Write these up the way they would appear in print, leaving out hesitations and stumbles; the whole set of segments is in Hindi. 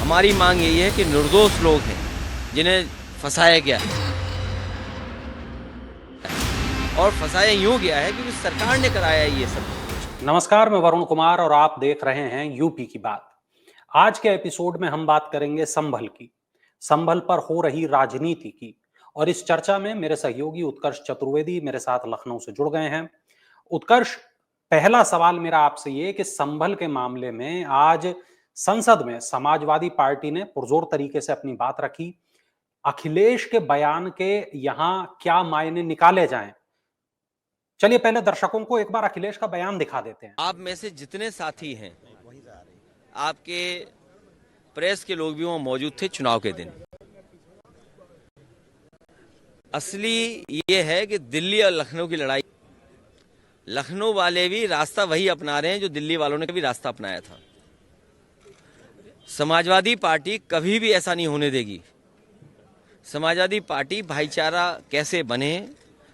हमारी मांग यही है कि निर्दोष लोग हैं जिन्हें फंसाया गया है, और फंसाया यूं गया है क्योंकि सरकार ने कराया है ये सब। नमस्कार, मैं वरुण कुमार और आप देख रहे हैं यूपी की बात। आज के एपिसोड में हम बात करेंगे संभल की, संभल पर हो रही राजनीति की। और इस चर्चा में मेरे सहयोगी उत्कर्ष चतुर्वेदी मेरे साथ लखनऊ से जुड़ गए हैं। उत्कर्ष, पहला सवाल मेरा आपसे ये कि संभल के मामले में आज संसद में समाजवादी पार्टी ने पुरजोर तरीके से अपनी बात रखी। अखिलेश के बयान के यहां क्या मायने निकाले जाएं? चलिए पहले दर्शकों को एक बार अखिलेश का बयान दिखा देते हैं। आप में से जितने साथी हैं, आपके प्रेस के लोग भी वहां मौजूद थे चुनाव के दिन। असली ये है कि दिल्ली और लखनऊ की लड़ाई, लखनऊ वाले भी रास्ता वही अपना रहे हैं जो दिल्ली वालों ने कभी रास्ता अपनाया था। समाजवादी पार्टी कभी भी ऐसा नहीं होने देगी। समाजवादी पार्टी भाईचारा कैसे बने,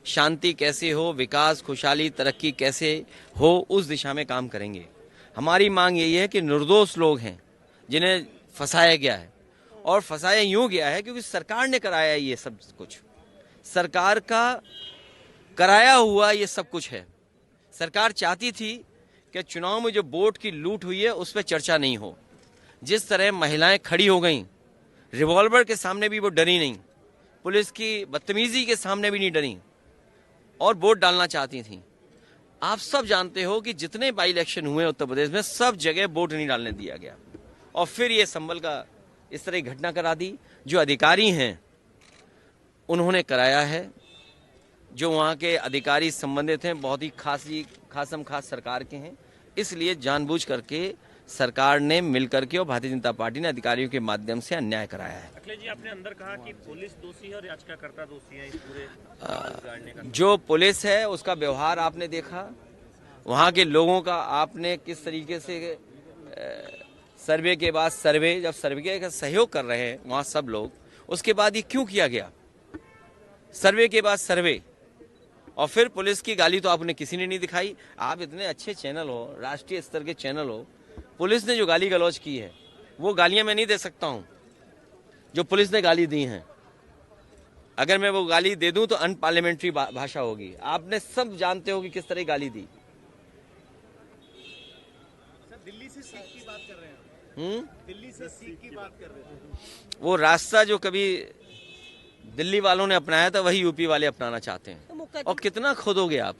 शांति कैसे हो, विकास, खुशहाली, तरक्की कैसे हो, उस दिशा में काम करेंगे। हमारी मांग यही है कि निर्दोष लोग हैं जिन्हें फंसाया गया है, और फंसाया यूं गया है क्योंकि सरकार ने कराया है ये सब कुछ। सरकार का कराया हुआ ये सब कुछ है। सरकार चाहती थी कि चुनाव में जो वोट की लूट हुई है उस पर चर्चा नहीं हो। जिस तरह महिलाएं खड़ी हो गईं, रिवॉल्वर के सामने भी वो डरी नहीं, पुलिस की बदतमीजी के सामने भी नहीं डरी, और वोट डालना चाहती थीं। आप सब जानते हो कि जितने बाई इलेक्शन हुए उत्तर प्रदेश में, सब जगह वोट नहीं डालने दिया गया, और फिर ये संभल का इस तरह की घटना करा दी। जो अधिकारी हैं उन्होंने कराया है। जो वहाँ के अधिकारी संबंधित हैं बहुत ही खासम खास सरकार के हैं, इसलिए जानबूझ करके सरकार ने मिलकर के और भारतीय जनता पार्टी ने अधिकारियों के माध्यम से अन्याय कराया है। अखिलेश जी, आपने अंदर कहा कि पुलिस दोषी है और याचिकाकर्ता दोषी है इस पूरे बिगाड़ने का। जो पुलिस है उसका व्यवहार आपने देखा, वहाँ के लोगों का आपने किस तरीके से सर्वे के बाद सर्वे, जब सर्वे का सहयोग कर रहे हैं वहाँ सब लोग, उसके बाद ये क्यों किया गया? सर्वे के बाद सर्वे, और फिर पुलिस की गाली तो आपने किसी ने नहीं दिखाई। आप इतने अच्छे चैनल हो, राष्ट्रीय स्तर के चैनल हो, पुलिस ने जो गाली गलौज की है वो गालियां मैं नहीं दे सकता हूं जो पुलिस ने गाली दी हैं। अगर मैं वो गाली दे दूं तो अनपार्लियामेंट्री भाषा होगी। आपने सब जानते हो कि किस तरह गाली दी। दिल्ली से सीख की बात कर रहे हैं। दिल्ली से सीख की बात कर रहे हैं। वो रास्ता जो कभी दिल्ली वालों ने अपनाया था वही यूपी वाले अपनाना चाहते हैं। और कितना खोदोगे आप,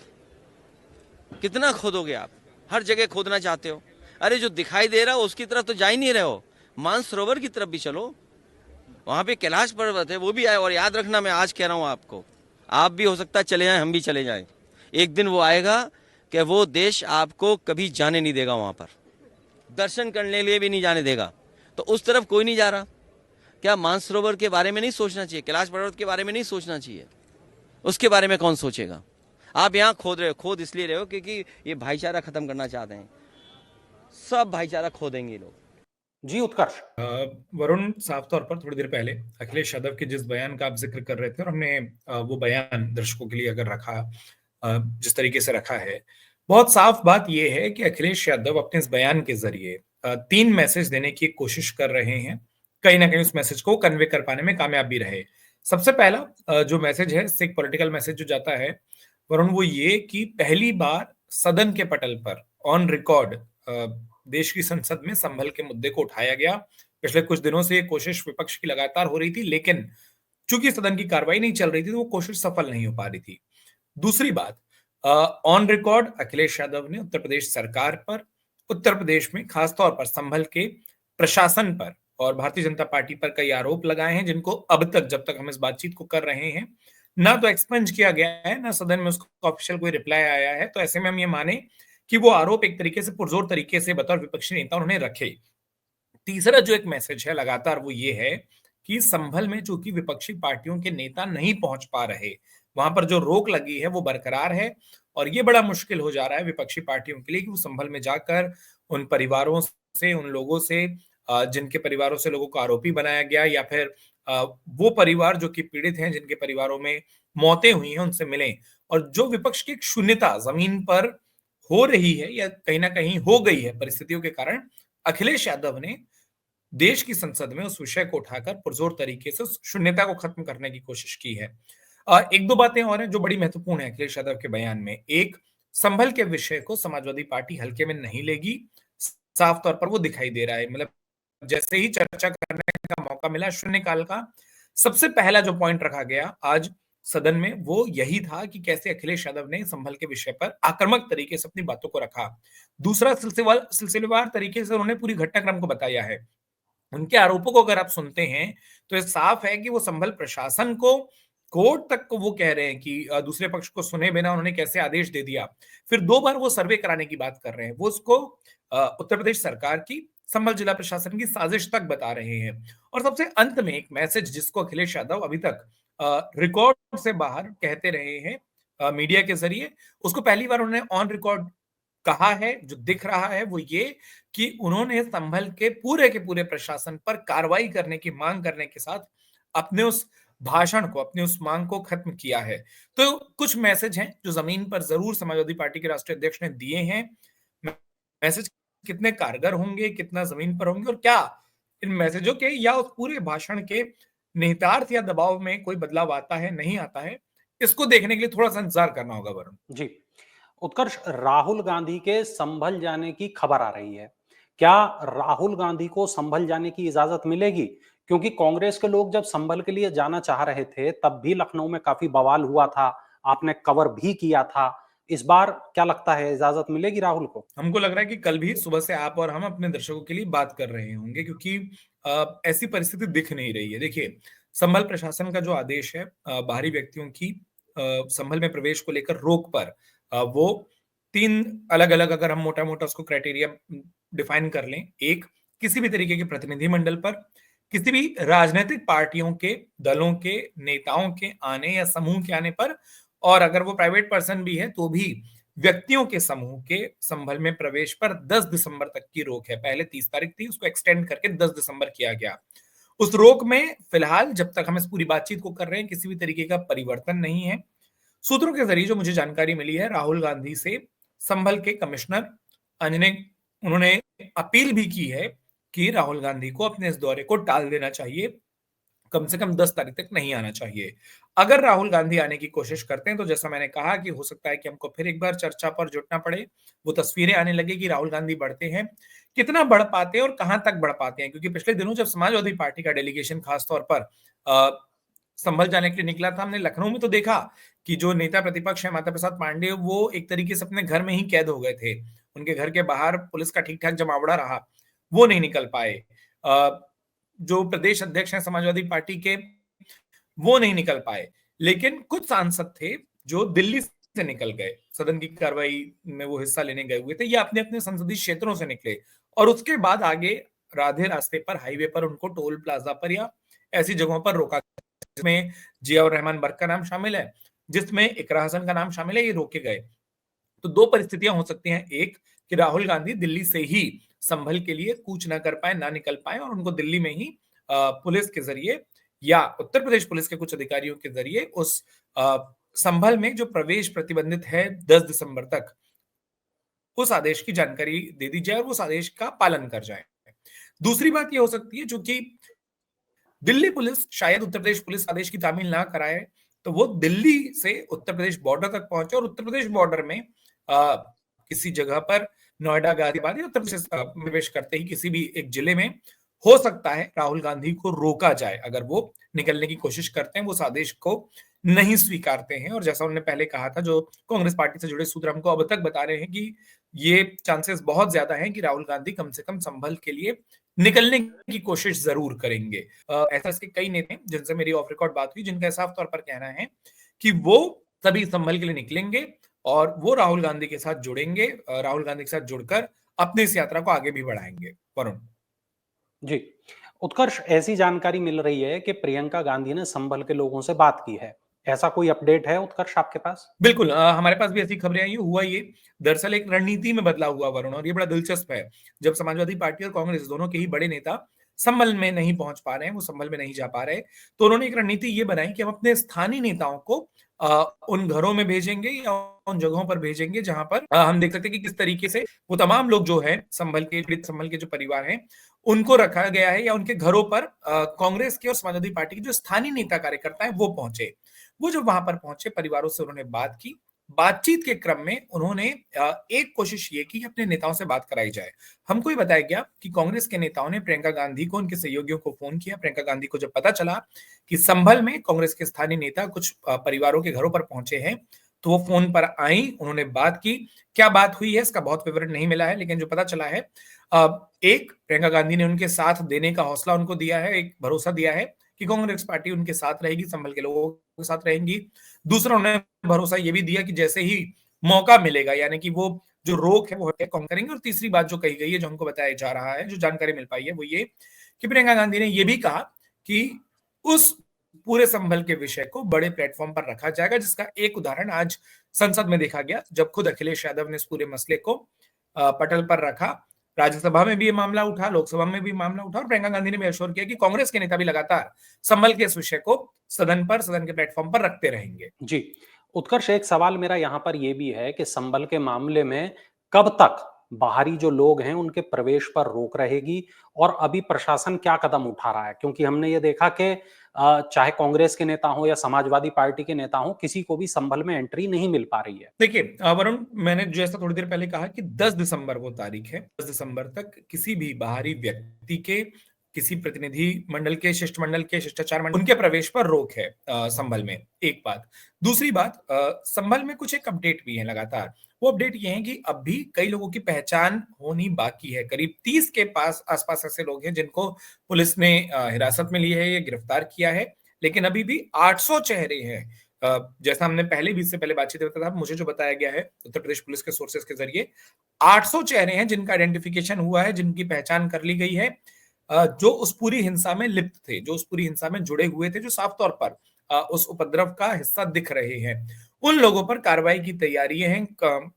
कितना खोदोगे आप? हर जगह खोदना चाहते हो। अरे जो दिखाई दे रहा हो उसकी तरफ तो जा ही नहीं रहे हो। मानसरोवर की तरफ भी चलो, वहां पे कैलाश पर्वत है, वो भी आए। और याद रखना, मैं आज कह रहा हूं आपको, आप भी हो सकता है चले जाएं, हम भी चले जाएं। एक दिन वो आएगा कि वो देश आपको कभी जाने नहीं देगा, वहां पर दर्शन करने के लिए भी नहीं जाने देगा। तो उस तरफ कोई नहीं जा रहा। क्या मानसरोवर के बारे में नहीं सोचना चाहिए? कैलाश पर्वत के बारे में नहीं सोचना चाहिए? उसके बारे में कौन सोचेगा? आप यहाँ खोद रहे हो, खोद इसलिए रहे हो क्योंकि ये भाईचारा खत्म करना चाहते हैं। सब भाईचारा खो देंगे लोग। जी उत्कर्ष। वरुण, साफ तौर पर थोड़ी देर पहले अखिलेश यादव के जिस बयान का आप जिक्र कर रहे थे, और हमने वो बयान दर्शकों के लिए अगर रखा, जिस तरीके से रखा है, बहुत साफ बात यह है कि अखिलेश यादव अपने इस बयान के जरिए 3 मैसेज देने की कोशिश कर रहे हैं। कहीं ना कहीं उस मैसेज को कन्वे कर पाने में कामयाब भी रहे। सबसे पहला जो मैसेज है, एक पॉलिटिकल मैसेज जो जाता है वरुण, वो ये कि पहली बार सदन के पटल पर ऑन रिकॉर्ड देश की संसद में संभल के मुद्दे को उठाया गया। पिछले कुछ दिनों से ये कोशिश विपक्ष की लगातार हो रही थी, लेकिन चूंकि सदन की कार्रवाई नहीं चल रही थी तो वो कोशिश सफल नहीं हो पा रही थी। दूसरी बात, ऑन रिकॉर्ड अखिलेश यादव ने उत्तर प्रदेश सरकार पर, उत्तर प्रदेश में खासतौर पर संभल के प्रशासन पर और भारतीय जनता पार्टी पर कई आरोप लगाए हैं, जिनको अब तक, जब तक हम इस बातचीत को कर रहे हैं, ना तो एक्सपंज किया गया है, ना सदन में उसका ऑफिशियल कोई रिप्लाई आया है। तो ऐसे में हम ये माने कि वो आरोप एक तरीके से पुरजोर तरीके से बतौर विपक्षी नेता उन्होंने रखे। तीसरा जो एक मैसेज है लगातार, वो ये है कि संभल में चूंकि विपक्षी पार्टियों के नेता नहीं पहुंच पा रहे, वहां पर जो रोक लगी है वो बरकरार है, और ये बड़ा मुश्किल हो जा रहा है विपक्षी पार्टियों के लिए कि वो संभल में जाकर उन परिवारों से, उन लोगों से जिनके परिवारों से लोगों को आरोपी बनाया गया, या फिर वो परिवार जो कि पीड़ित हैं, जिनके परिवारों में मौतें हुई हैं, उनसे मिलें। और जो विपक्ष की एक शून्यता जमीन पर हो रही है या कहीं ना कहीं हो गई है परिस्थितियों के कारण, अखिलेश यादव ने देश की संसद में उस विषय को उठाकर पुरजोर तरीके से उस शून्यता को खत्म करने की कोशिश की है। एक दो बातें और हैं जो बड़ी महत्वपूर्ण है अखिलेश यादव के बयान में। एक, संभल के विषय को समाजवादी पार्टी हल्के में नहीं लेगी, साफ तौर पर वो दिखाई दे रहा है। मतलब जैसे ही चर्चा करने का मौका मिला शून्यकाल का, सबसे पहला जो पॉइंट रखा गया आज सदन में वो यही था कि कैसे अखिलेश यादव ने संभल के विषय पर आक्रामक तरीके से अपनी बातों को रखा। दूसरा, सिलसिलेवार तरीके से उन्होंने पूरी घटनाक्रम को बताया है। उनके आरोपों को अगर आप सुनते हैं तो ये साफ है कि वो संभल प्रशासन को, कोर्ट तक को वो कह रहे हैं कि दूसरे पक्ष को सुने बिना उन्होंने कैसे आदेश दे दिया। फिर 2 बार वो सर्वे कराने की बात कर रहे हैं। वो उसको उत्तर प्रदेश सरकार की, संभल जिला प्रशासन की साजिश तक बता रहे हैं। और सबसे अंत में एक मैसेज जिसको अखिलेश यादव अभी तक रिकॉर्ड से बाहर कहते रहे हैं मीडिया के जरिए, उसको पहली बार उन्होंने ऑन रिकॉर्ड कहा है। जो दिख रहा है वो ये कि उन्होंने संभल के पूरे प्रशासन पर कार्रवाई करने की मांग करने के साथ अपने उस भाषण को, अपनी उस मांग को खत्म किया है। तो कुछ मैसेज हैं जो जमीन पर जरूर समाजवादी पार्टी के राष्ट्रीय अध्यक्ष ने दिए हैं। मैसेज कितने कारगर होंगे, कितना जमीन पर होंगे और क्या इन मैसेजों के या उस पूरे भाषण के निहितार्थ या दबाव में कोई बदलाव आता है, नहीं आता है, इसको देखने के लिए थोड़ा सा इंतजार करना होगा वरुण। जी। उत्कर्ष, राहुल गांधी के संभल जाने की खबर आ रही है। क्या राहुल गांधी को संभल जाने की इजाजत मिलेगी? क्योंकि कांग्रेस के लोग जब संभल के लिए जाना चाह रहे थे तब भी लखनऊ में काफी बवाल हुआ था, आपने कवर भी किया था। इस बार क्या लगता है, इजाजत मिलेगी राहुल को? हमको लग रहा है कि कल भी सुबह से आप और हम अपने दर्शकों के लिए बात कर रहे होंगे क्योंकि ऐसी परिस्थिति दिख नहीं रही है। देखिए, संभल प्रशासन का जो आदेश है बाहरी व्यक्तियों की संभल में प्रवेश को लेकर रोक पर, वो 3 अलग-अलग, अगर हम मोटा-मोटा उसको क्राइटेरिया डिफाइन कर लें। एक, किसी भी तरीके के प्रतिनिधिमंडल पर, किसी भी राजनीतिक पार्टियों के, दलों के, नेताओं के आने या समूह के आने पर, और अगर वो प्राइवेट पर्सन भी है तो भी व्यक्तियों के समूह के संभल में प्रवेश पर 10 दिसंबर तक की रोक है। पहले 30 तारीख थी, उसको एक्सटेंड करके 10 दिसंबर किया गया। उस रोक में फिलहाल जब तक हम इस पूरी बातचीत को कर रहे हैं किसी भी तरीके का परिवर्तन नहीं है। सूत्रों के जरिए जो मुझे जानकारी मिली है, राहुल गांधी से संभल के कमिश्नर अंजने, उन्होंने अपील भी की है कि राहुल गांधी को अपने इस दौरे को टाल देना चाहिए, कम से कम 10 तारीख तक नहीं आना चाहिए। अगर राहुल गांधी आने की कोशिश करते हैं तो जैसा मैंने कहा कि हो सकता है कि हमको फिर एक बार चर्चा पर जुटना पड़े। वो तस्वीरें आने लगे कि राहुल गांधी बढ़ते हैं, कितना बढ़ पाते हैं और कहां तक बढ़ पाते हैं। क्योंकि पिछले दिनों जब समाजवादी पार्टी का डेलीगेशन खासतौर पर संभल जाने के लिए निकला था, हमने लखनऊ में तो देखा कि जो नेता प्रतिपक्ष है माता प्रसाद पांडे, वो एक तरीके से अपने घर में ही कैद हो गए थे। उनके घर के बाहर पुलिस का ठीक ठाक जमावड़ा रहा, वो नहीं निकल पाए। जो प्रदेश अध्यक्ष हैं समाजवादी पार्टी के, वो नहीं निकल पाए। लेकिन कुछ सांसद थे जो दिल्ली से निकल गए, सदन की कार्रवाई में वो हिस्सा लेने गए हुए थे, या अपने अपने संसदीय क्षेत्रों से निकले और उसके बाद आगे राधे रास्ते पर, हाईवे पर उनको टोल प्लाजा पर या ऐसी जगहों पर रोका, जिसमें जियाउर रहमान बर्क का नाम शामिल है, जिसमें इकरा हसन का नाम शामिल है, ये रोके गए। तो 2 परिस्थितियां हो सकती हैं। एक, कि राहुल गांधी दिल्ली से ही संभल के लिए कूच ना कर पाए, ना निकल पाए और उनको दिल्ली में ही पुलिस के जरिए या उत्तर प्रदेश पुलिस के कुछ अधिकारियों के जरिए उस संभल में जो प्रवेश प्रतिबंधित है 10 दिसंबर तक, उस आदेश की जानकारी दे दी जाए और उस आदेश का पालन कर जाए। दूसरी बात यह हो सकती है, चूंकि दिल्ली पुलिस शायद उत्तर प्रदेश पुलिस आदेश की तामील ना कराए, तो वो दिल्ली से उत्तर प्रदेश बॉर्डर तक पहुंचे और उत्तर प्रदेश बॉर्डर में किसी जगह पर, नोएडा, गाजियाबाद या उत्तर प्रदेश प्रवेश करते ही किसी भी एक जिले में हो सकता है राहुल गांधी को रोका जाए अगर वो निकलने की कोशिश करते हैं, वो उस आदेश को नहीं स्वीकारते हैं। और जैसा उन्होंने पहले कहा था, जो कांग्रेस पार्टी से जुड़े सूत्र हमको अब तक बता रहे हैं कि ये चांसेस बहुत ज्यादा हैं कि राहुल गांधी कम से कम संभल के लिए निकलने की कोशिश जरूर करेंगे। ऐसा इसके कई नेता जिनसे मेरी ऑफ रिकॉर्ड बात हुई, जिनका साफ तौर पर कहना है कि वो सभी संभल के लिए निकलेंगे और वो राहुल गांधी के साथ जुड़ेंगे, राहुल गांधी के साथ जुड़कर अपनी इस यात्रा को आगे भी बढ़ाएंगे। वरुण जी। उत्कर्ष, ऐसी जानकारी मिल रही है कि प्रियंका गांधी ने संभल के लोगों से बात की है, ऐसा कोई अपडेट है उत्कर्ष आपके पास? बिल्कुल, हमारे पास भी ऐसी खबरें आई। हुआ ये दरअसल एक रणनीति में बदलाव हुआ वरुण, और ये बड़ा दिलचस्प है। जब समाजवादी पार्टी और कांग्रेस दोनों के ही बड़े नेता संभल में नहीं पहुंच पा रहे हैं, वो संभल में नहीं जा पा रहे, तो उन्होंने एक रणनीति ये बनाई कि हम अपने स्थानीय नेताओं को उन घरों में भेजेंगे या उन जगहों पर भेजेंगे जहां पर हम देख सकते हैं कि किस तरीके से वो तमाम लोग जो है संभल के जो परिवार हैं उनको रखा गया है, या उनके घरों पर कांग्रेस के और समाजवादी पार्टी के जो स्थानीय नेता कार्यकर्ता हैं वो पहुंचे। वो जब वहां पर पहुंचे, परिवारों से उन्होंने बात की। बातचीत के क्रम में उन्होंने एक कोशिश ये की कि अपने नेताओं से बात कराई जाए। हमको ये बताया गया कि कांग्रेस के नेताओं ने प्रियंका गांधी को, उनके सहयोगियों को फोन किया। प्रियंका गांधी को जब पता चला कि संभल में कांग्रेस के स्थानीय नेता कुछ परिवारों के घरों पर पहुंचे हैं, तो वो फोन पर आई, उन्होंने बात की। क्या बात हुई है इसका बहुत विवरण नहीं मिला है, लेकिन जो पता चला है, एक, प्रियंका गांधी ने उनके साथ देने का हौसला उनको दिया है, एक भरोसा दिया है कि कांग्रेस पार्टी उनके साथ रहेगी, संभल के लोगों के साथ रहेंगी। दूसरा, उन्होंने भरोसा ये भी दिया कि जैसे ही मौका मिलेगा, यानी कि वो जो रोक है वो कम करेंगे। और तीसरी बात जो कही गई है, जो हमको बताया जा रहा है, जो जानकारी मिल पाई है, वो ये कि प्रियंका गांधी ने ये भी कहा कि उस पूरे संभल के विषय को बड़े प्लेटफॉर्म पर रखा जाएगा, जिसका एक उदाहरण आज संसद में देखा गया, जब खुद अखिलेश यादव ने इस पूरे मसले को पटल पर रखा। राज्यसभा में भी ये मामला उठा, लोकसभा में भी मामला उठा, और प्रियंका गांधी ने भी एश्योर किया कि कांग्रेस के नेता भी लगातार संभल के इस विषय को सदन के प्लेटफॉर्म पर रखते रहेंगे। जी, उत्कर्ष, एक सवाल मेरा यहाँ पर यह भी है कि संभल के मामले में कब तक बाहरी जो लोग हैं उनके प्रवेश पर रोक रहेगी, और अभी प्रशासन क्या कदम उठा रहा है? क्योंकि हमने ये देखा कि चाहे कांग्रेस के नेता हो या समाजवादी पार्टी के नेता हो, किसी को भी संभल में एंट्री नहीं मिल पा रही है। देखिए वरुण, मैंने जैसा थोड़ी देर पहले कहा कि 10 दिसंबर वो तारीख है। 10 दिसंबर तक किसी भी बाहरी व्यक्ति के, किसी प्रतिनिधि मंडल के, शिष्टमंडल के, शिष्टाचार मंडल, उनके प्रवेश पर रोक है संभल में। एक बात। दूसरी बात, संभल में कुछ एक अपडेट भी है लगातार। वो अपडेट ये है कि अब भी कई लोगों की पहचान होनी बाकी है। करीब 30 के पास आसपास ऐसे लोग हैं जिनको पुलिस ने हिरासत में लिया है या गिरफ्तार किया है, लेकिन अभी भी 800 चेहरे हैं। जैसा हमने पहले भी, इससे पहले बातचीत करता था, मुझे जो बताया गया है उत्तर प्रदेश पुलिस के सोर्सेस के जरिए, 800 चेहरे हैं जिनका आइडेंटिफिकेशन हुआ है, जिनकी पहचान कर ली गई है, जो उस पूरी हिंसा में लिप्त थे, जो उस पूरी हिंसा में जुड़े हुए थे, जो साफ तौर पर उस उपद्रव का हिस्सा दिख रहे हैं। उन लोगों पर कार्रवाई की तैयारियां हैं।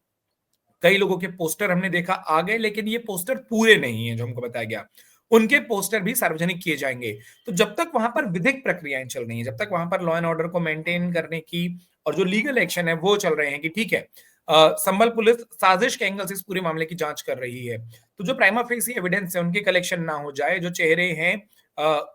कई लोगों के पोस्टर हमने देखा आ गए, लेकिन ये पोस्टर पूरे नहीं है जो हमको बताया गया। उनके पोस्टर भी सार्वजनिक किए जाएंगे। तो जब तक वहां पर विधिक प्रक्रियाएं चल रही हैं, जब तक वहां पर लॉ एंड ऑर्डर को मेंटेन करने की और जो लीगल एक्शन है वो चल रहे हैं कि ठीक है, संभल पुलिस साजिश के एंगल से इस पूरे मामले की जांच कर रही है, तो जो प्राइमा फेसी एविडेंस है उनके कलेक्शन ना हो जाए, जो चेहरे हैं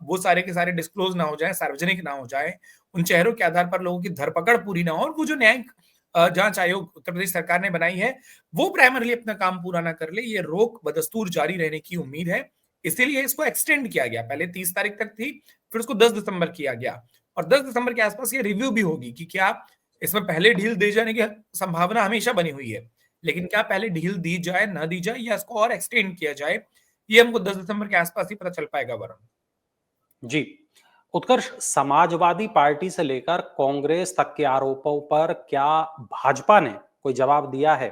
वो सारे के सारे डिस्क्लोज ना हो जाए, सार्वजनिक ना हो जाए, उन चेहरों के आधार पर लोगों की धरपकड़ पूरी ना हो, और वो जो न्यायिक जांच आयोग उत्तर प्रदेश सरकार ने बनाई है वो प्राइमरली अपना काम पूरा ना कर ले, ये रोक बदस्तूर जारी रहने की उम्मीद है। इसीलिए इसको एक्सटेंड किया गया। पहले 30 तारीख तक थी, फिर उसको 10 दिसंबर किया गया, और 10 दिसंबर के आसपास ये रिव्यू भी होगी कि क्या इसमें पहले ढील दे जाने की संभावना हमेशा बनी हुई है, लेकिन क्या पहले ढील दी जाए, ना दी जाए, या इसको और एक्सटेंड किया जाए, ये हमको 10 दिसंबर के आसपास ही पता चल पाएगा। वरुण जी, उत्कर्ष, समाजवादी पार्टी से लेकर कांग्रेस तक के आरोपों पर क्या भाजपा ने कोई जवाब दिया है?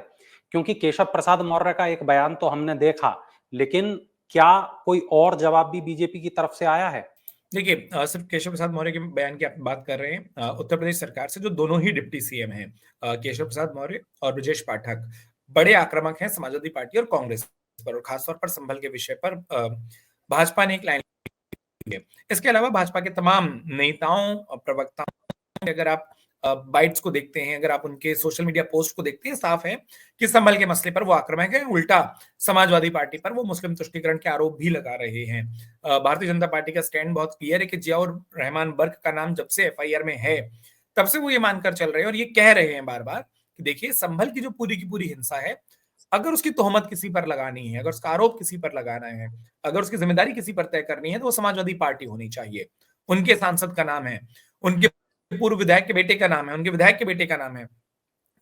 क्योंकि केशव प्रसाद मौर्य का एक बयान तो हमने देखा, लेकिन क्या कोई और जवाब भी बीजेपी की तरफ से आया है? देखिए, सिर्फ केशव प्रसाद मौर्य के बयान की आप बात कर रहे हैं। उत्तर प्रदेश सरकार से जो दोनों ही डिप्टी सीएम हैं, केशव प्रसाद मौर्य और ब्रजेश पाठक, बड़े आक्रामक हैं समाजवादी पार्टी और कांग्रेस पर, और खासतौर पर संभल के विषय पर भाजपा ने एक लाइन है। इसके अलावा भाजपा के तमाम नेताओं और प्रवक्ताओं, अगर आप बाइट्स को देखते हैं, अगर आप उनके सोशल मीडिया पोस्ट को देखते हैं, साफ है कि संभल के मसले पर वो आक्रामक है। उल्टा समाजवादी पार्टी पर वो मुस्लिम तुष्टीकरण के आरोप भी लगा रहे हैं। भारतीय जनता पार्टी का स्टैंड बहुत क्लियर है कि जियाउर रहमान बर्क का नाम जब से एफआईआर में है, तब से वो ये मानकर चल रहे हैं और ये कह रहे हैं बार बार कि देखिए, संभल की जो पूरी की पूरी हिंसा है, अगर उसकी तोहमत किसी पर लगानी है, अगर उसका आरोप किसी पर लगाना है, अगर उसकी जिम्मेदारी किसी पर तय करनी है, तो वो समाजवादी पार्टी होनी चाहिए। उनके सांसद का नाम है, उनके पूर्व विधायक के बेटे का नाम है, उनके विधायक के बेटे का नाम है,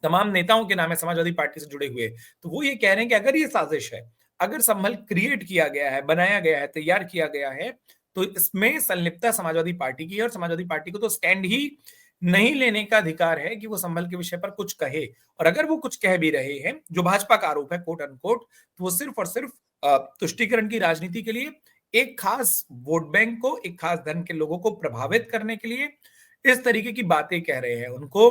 तमाम नेताओं के नाम है समाजवादी पार्टी से जुड़े हुए। तो वो ये कह रहे हैं कि अगर ये साजिश है, अगर संभल क्रिएट किया गया है, बनाया गया है, तैयार किया गया है, तो इसमें संलिप्तता समाजवादी पार्टी की है, और समाजवादी पार्टी को तो स्टैंड ही नहीं लेने का अधिकार है कि वो संभल के विषय पर कुछ कहे। और अगर वो कुछ कह भी रहे हैं, जो भाजपा का आरोप है कोट अनकोट, तो वो सिर्फ और सिर्फ तुष्टीकरण की राजनीति के लिए, एक खास वोट बैंक को, एक खास धन के लोगों को प्रभावित करने के लिए इस तरीके की बातें कह रहे हैं। उनको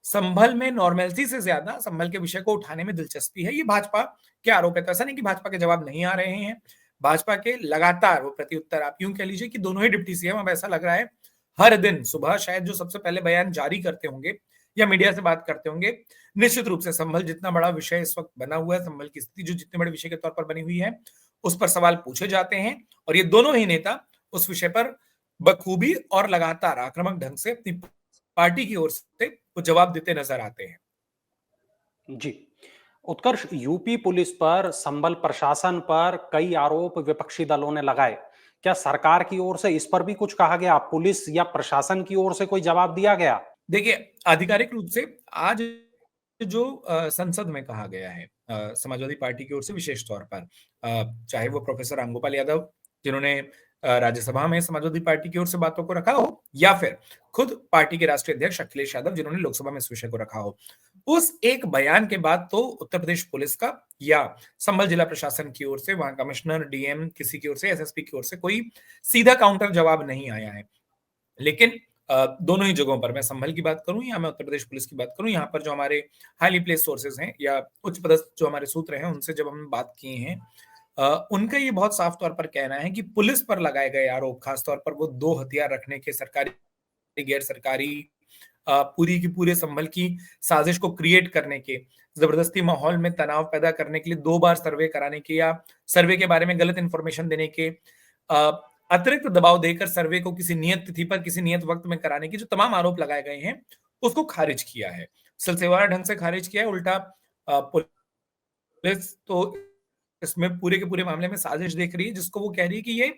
संभल में नॉर्मलिटी से ज्यादा संभल के विषय को उठाने में दिलचस्पी है। ये भाजपा के आरोप है। तो ऐसा नहीं कि भाजपा के जवाब नहीं आ रहे हैं, भाजपा के लगातार वो प्रत्युत्तर, आप यूं कह लीजिए कि दोनों ही डिप्टी सीएम, अब ऐसा लग रहा है हर दिन सुबह शायद जो सबसे पहले बयान जारी करते होंगे या मीडिया से बात करते होंगे, निश्चित रूप से संभल जितना बड़ा विषय इस वक्त बना हुआ है, संभल की स्थिति जो जितने बड़े विषय के तौर पर बनी हुई है, उस पर सवाल पूछे जाते हैं और ये दोनों ही नेता उस विषय पर बखूबी और लगातार आक्रामक ढंग से अपनी पार्टी की ओर से वो जवाब देते नजर आते हैं। जी, उत्कर्ष, यूपी पुलिस पर, संभल प्रशासन पर कई आरोप विपक्षी दलों ने लगाए। क्या सरकार की ओर से इस पर भी कुछ कहा गया? पुलिस या प्रशासन की ओर से कोई जवाब दिया गया? देखिए, आधिकारिक रूप से आज जो संसद में कहा गया है समाजवादी पार्टी की ओर से, विशेष तौर पर चाहे वो प्रोफेसर रामगोपाल यादव जिन्होंने राज्यसभा में समाजवादी पार्टी की ओर से बातों को रखा हो, या फिर खुद पार्टी के राष्ट्रीय अध्यक्ष अखिलेश यादव जिन्होंने लोकसभा में इस विषय को रखा हो, उस एक बयान के बाद तो उत्तर प्रदेश पुलिस का या संभल जिला प्रशासन की ओर से, वहां कमिश्नर, डीएम, किसी की ओर से, एसएसपी की ओर से कोई सीधा काउंटर जवाब नहीं आया है। लेकिन दोनों ही जगहों पर, मैं संभल की बात करूं या मैं उत्तर प्रदेश पुलिस की बात करूं, यहाँ पर जो हमारे हाईली प्लेस सोर्सेज हैं या उच्च पदस्थ जो हमारे सूत्र हैं, उनसे जब हमने बात की है, उनका ये बहुत साफ तौर पर कहना है कि पुलिस पर लगाए गए आरोप, खासतौर पर वो 2 हथियार रखने के, सरकारी गैर सरकारी, पूरी की पूरे संभल की साजिश को क्रिएट करने के, जबरदस्ती माहौल में तनाव पैदा करने के लिए 2 बार सर्वे कराने के या सर्वे के बारे में गलत इंफॉर्मेशन देने के, अतिरिक्त दबाव देकर सर्वे को किसी नियत तिथि पर किसी नियत वक्त में कराने की जो तमाम आरोप लगाए गए हैं, उसको खारिज किया है, सिलसिलेवार ढंग से खारिज किया है। उल्टा पुलिस तो इसमें पूरे के पूरे मामले में साजिश देख रही है, जिसको वो कह रही है कि ये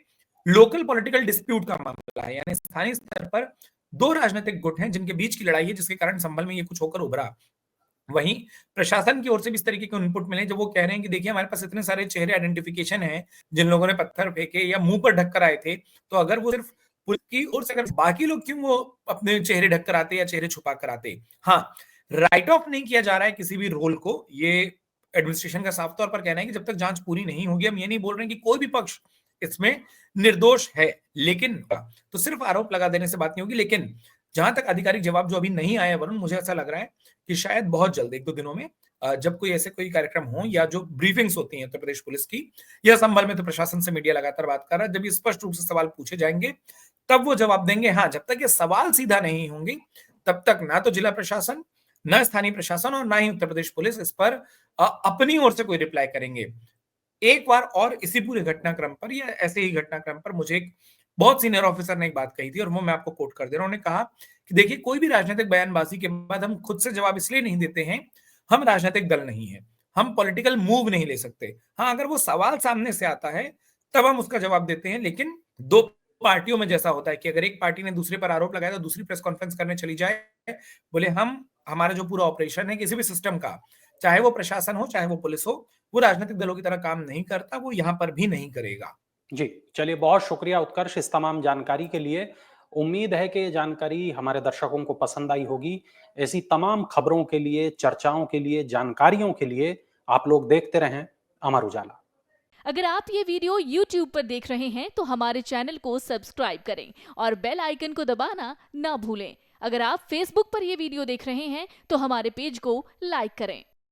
लोकल पॉलिटिकल डिस्प्यूट का मामला है, यानी स्थानीय स्तर पर 2 राजनीतिक गुट हैं जिनके बीच की लड़ाई है, जिसके कारण संभल में ये कुछ होकर उभरा। वहीं प्रशासन की ओर से भी इस तरीके के इनपुट मिले जब वो कह रहे हैं कि देखिए, हमारे पास इतने सारे चेहरे आइडेंटिफिकेशन हैं जिन लोगों ने पत्थर फेंके या मुंह पर ढककर आए थे, तो अगर वो सिर्फ पुलिस की ओर से, अगर बाकी लोग क्यों वो अपने चेहरे ढककर आते या चेहरे छुपा कर आते। हाँ, राइट ऑफ नहीं किया जा रहा है किसी भी रोल को, ये एडमिनिस्ट्रेशन का साफ तौर पर कहना है कि जब तक जांच पूरी नहीं होगी, हम ये नहीं बोल रहे हैं कि कोई भी पक्ष इसमें निर्दोष है, लेकिन तो सिर्फ आरोप लगा देने से बात नहीं होगी। लेकिन जहां तक आधिकारिक जवाब जो अभी नहीं आया वरुण, मुझे ऐसा लग रहा है कि शायद बहुत जल्द 1-2 दिनों में जब कोई ऐसे कोई कार्यक्रम हो या जो ब्रीफिंग्स होती हैं उत्तर प्रदेश पुलिस की या संभल में, तो प्रशासन से मीडिया लगातार बात कर रहा है, जब ये स्पष्ट रूप से सवाल पूछे जाएंगे तब वो जवाब देंगे। हाँ, जब तक ये सवाल सीधा नहीं होंगे तब तक ना तो जिला प्रशासन, ना स्थानीय प्रशासन और ना ही उत्तर प्रदेश पुलिस इस पर अपनी ओर से कोई रिप्लाई करेंगे। एक बार और इसी पूरे घटनाक्रम पर या ऐसे ही घटनाक्रम पर मुझे एक बहुत सीनियर ऑफिसर ने एक बात कही थी और वो मैं आपको कोट कर दे रहा हूं। उन्होंने कहा कि देखिए, कोई भी राजनीतिक बयानबाजी के बाद हम खुद से जवाब इसलिए नहीं देते हैं, हम राजनीतिक दल नहीं है, हम पॉलिटिकल मूव नहीं ले सकते। हाँ, अगर वो सवाल सामने से आता है तब हम उसका जवाब देते हैं, लेकिन 2 पार्टियों में जैसा होता है कि अगर एक पार्टी ने दूसरे पर आरोप लगाया तो दूसरी प्रेस कॉन्फ्रेंस करने चली जाए, बोले हमारा जो पूरा ऑपरेशन है किसी भी सिस्टम का, चाहे वो प्रशासन हो चाहे वो पुलिस हो, वो राजनीतिक दलों की तरह काम नहीं करता, वो यहां पर भी नहीं करेगा। जी, चलिए, बहुत शुक्रिया उत्कर्ष इस तमाम जानकारी के लिए। उम्मीद है कि ये जानकारी हमारे दर्शकों को पसंद आई होगी। ऐसी तमाम खबरों के लिए, चर्चाओं के लिए, जानकारियों के लिए आप लोग देखते रहें अमर उजाला। अगर आप ये वीडियो YouTube पर देख रहे हैं तो हमारे चैनल को सब्सक्राइब करें और बेल आइकन को दबाना ना भूलें। अगर आप Facebook पर ये वीडियो देख रहे हैं तो हमारे पेज को लाइक करें।